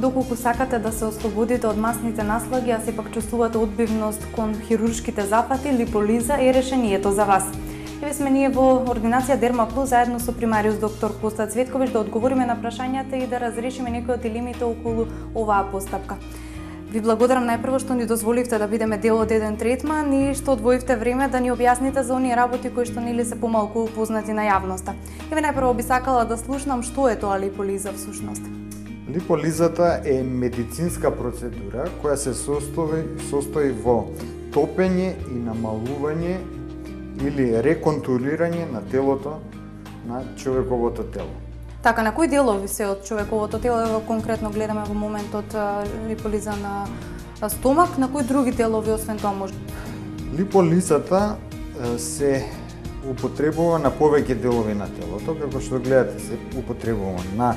доколку сакате да се ослободите од масните наслаги, а сепак чувствувате одбивност кон хируршките запати, липолиза е решението за вас. Еве сме ние во ординација Дерма Плюс заедно со примариус доктор Коста Цветковиќ да одговориме на прашањата и да разрешиме некои од дилемите околу оваа постапка. Ви благодарам најпрво што ни дозволивте да бидеме дел од еден третман и што одвоивте време да ни објасните за оние работи кои што нели се помалку познати на јавноста. Еве најпрво би сакала да слушнам што е тоа липолиза всушност. Липолизата е медицинска процедура која се состои во топење и намалување или реконтурирање на телото на човековото тело. Така, на кои делови се од човековото тело, конкретно гледаме во моментот липолиза на стомак, на кои други делови освен тоа може? Липолизата се употребува на повеќе делови на телото, како што гледате се употребува на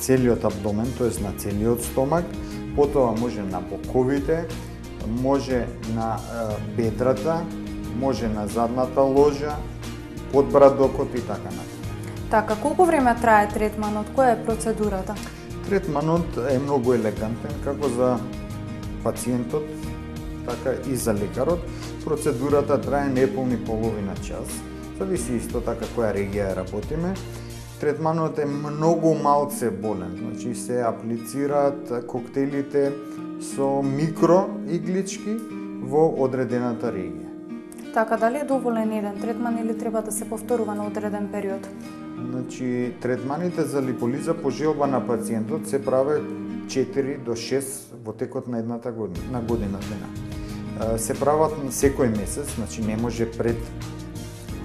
целиот абдомен, тоест на целиот стомак, потоа може на боковите, може на бедрата, може на задната ложа, подбрадокот и така натаму. Така, колку време трае третманот? Која е процедурата? Третманот е многу елегантен како за пациентот, така и за лекарот. Процедурата трае неполни половина час. Зависи исто така која регија работиме. Третманот е многу малце болен, значи се аплицираат коктелите со микро иглички во одредената регија. Така, дали е доволен еден третман или треба да се повторува на одреден период? Значи, третманите за липолиза по желба на пациентот се праве 4 до 6 во текот на едната година. Се прават секој месец, значи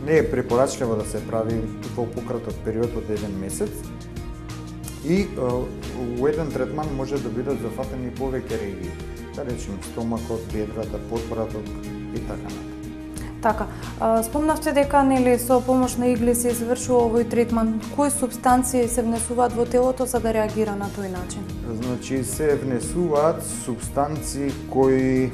не е препорачливо да се прави во пократок период од еден месец. И во еден третман може да бидат зафатени повеќе регии, да речеме стомакот, бедрата, подбрадок и така натаму. Така, спомнавте дека нели со помош на игли се извршува овој третман. Кои супстанции се внесуваат во телото за да реагира на тој начин? Значи се внесуваат супстанции кои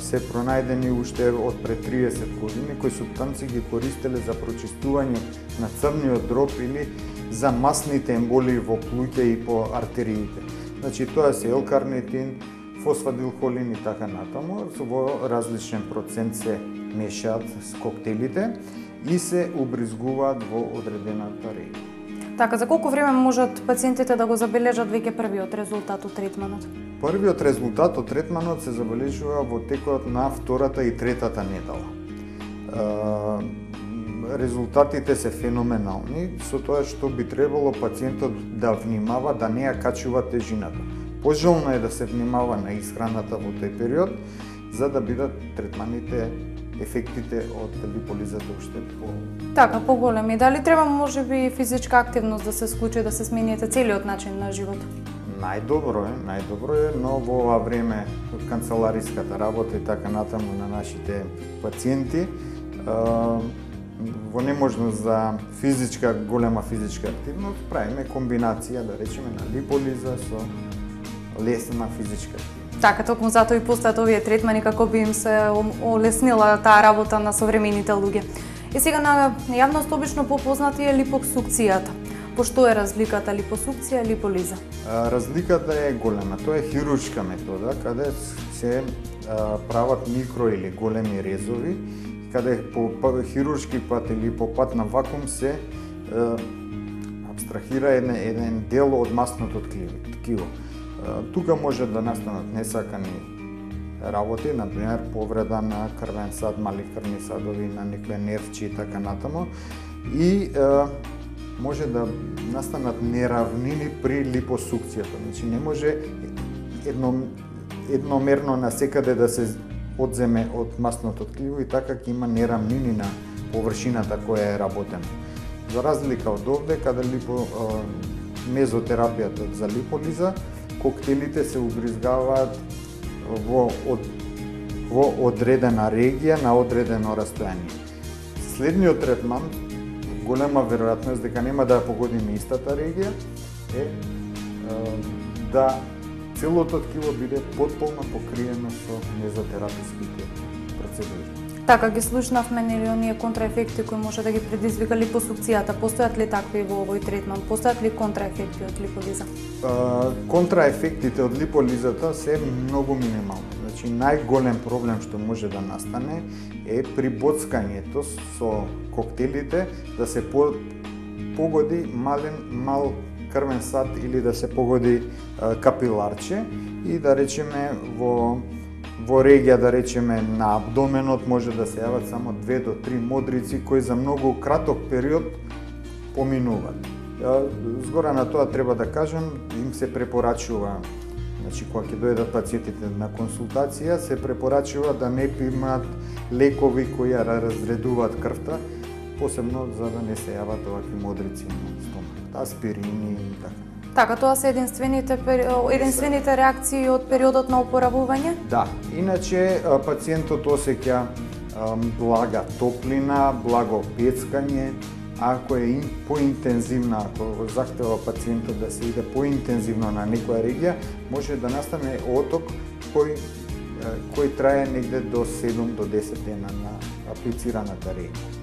се пронајдени уште од пред 30 години, кои супстанции ги користеле за прочистување на црвниот дроб или за масните емболии во плуќе и по артериите. Значи тоа се L-карнитин, фосфадилхолин и така натаму, во различен процент се мешаат с коктелите и се убризгуваат во одредената регија. Така, за колку време можат пациентите да го забележат веќе првиот резултат од третманот? Првиот резултат од третманот се забележува во текот на втората и третата недела. Резултатите се феноменални, со тоа што би требало пациентот да внимава да не ја качува тежината. Пожелно е да се внимава на исхраната во тој период, за да бидат третманите, ефектите од липолизата уште Така, поголеми. Дали треба можеби физичка активност да се случи, да се смениете целиот начин на живот? Најдобро е, но во ова време од канцелариската работа и така натаму на нашите пациенти, во неможност за голема физичка активност, правиме комбинација, да речеме, на липолиза со лесна физичка активност. Така, токму затоа и постојат овие третмани како би им се олеснила таа работа на современите луѓе. И сега на јавност обично попознати е липосукцијата. По што е разликата липосукција и липолиза? Разликата е голема. Тоа е хируршка метода каде се прават микро или големи резови, каде по хируршки пат или по пат на вакуум се абстрахира еден дел од масното ткиво. Тука може да настанат несакани работи, например повреда на крвен сад, мали крвни садови, на некои нервчи и така натаму. И може да настанат неравнини при липосукцијата. Значи не може едномерно насекаде да се одземе од масното ткиво и така ќе има неравнини на површината која е работена. За разлика од овде, каде мезотерапијата за липолиза, коктелите се убризгаваат во одредена регија на одредено растојание. Следниот третман, голема веројатност дека нема да ја погодиме истата регија, е да целото ткиво биде потполно покриено со мезотераписките процедури. Така ги слушнавме, нели, оние контраефекти кои може да ги предизвика липосукцијата. Постојат ли такви во овој третман? Постојат ли контраефекти од липолиза? Контраефектите од липолизата се многу минимални. Значи, најголем проблем што може да настане е при боцкањето со коктелите да се погоди мал крвен сад или да се погоди капиларче и да речеме во регија, да речеме, на абдоменот може да се јават само 2 до 3 модрици кои за многу краток период поминуваат. Згора на тоа треба да кажем, им се препорачува, значи кога ќе дојдат пациентите на консултација, се препорачува да не примаат лекови кои ја разредуваат крвта, посебно за да не се јават овакви модрици на стомакот, аспирини и така. Така, тоа се единствените реакции од периодот на опоравување? Да, иначе пациентот осеќа блага топлина, благо пецкање, ако е поинтензивна, ако захтева пациентот да се иде поинтензивно на некоја регија, може да настане оток кој трае негде до 7 до 10 дена на аплицираната регија.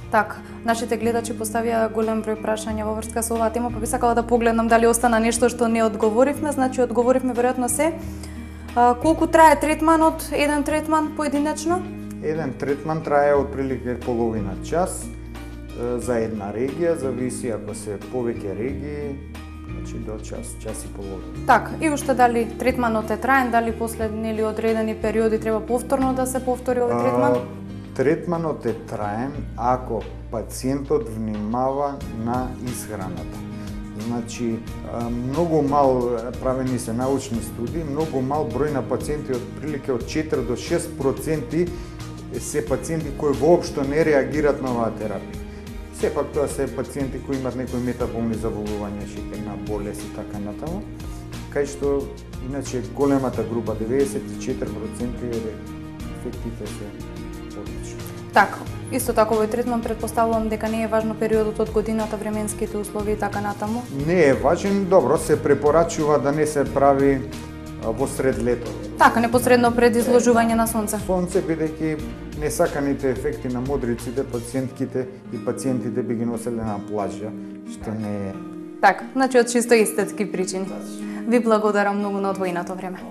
Така, нашите гледачи поставија голем број прашања во врска со оваа тема, па би сакала да погледнам дали остана нешто што не одговоривме. Значи, одговоривме веројатно се. Колку трае третманот, еден третман поединечно? Еден третман трае отприлike половина час за една регија, зависи ако се повеќе регии, значи до час, час и половина. Така, и уште дали третманот е траен, дали после нели одредени периоди треба повторно да се повтори овој третман? Третманот е траен ако пациентот внимава на исхраната. Значи, многу мал, правени се научни студии, многу мал број на пациенти, отприлike од 4 до 6% се пациенти кои воопшто не реагираат на оваа терапија. Сепак тоа се пациенти кои имаат некои метаболни заболувања, шеќерна болест и така натаму, кај што иначе големата група 94% ефектите се одлични. Така, исто така овој третман претпоставувам дека не е важно периодот од годината, временските услови и така натаму. Не е важен, добро, се препорачува да не се прави во сред лето. Така, непосредно пред изложување на сонце. Сонце, бидејќи несаканите ефекти на модриците, пациентките и пациентите би ги носеле на плажа, што не е. Така, значи од чисто естетски причини. Ви благодарам многу на одвоеното време.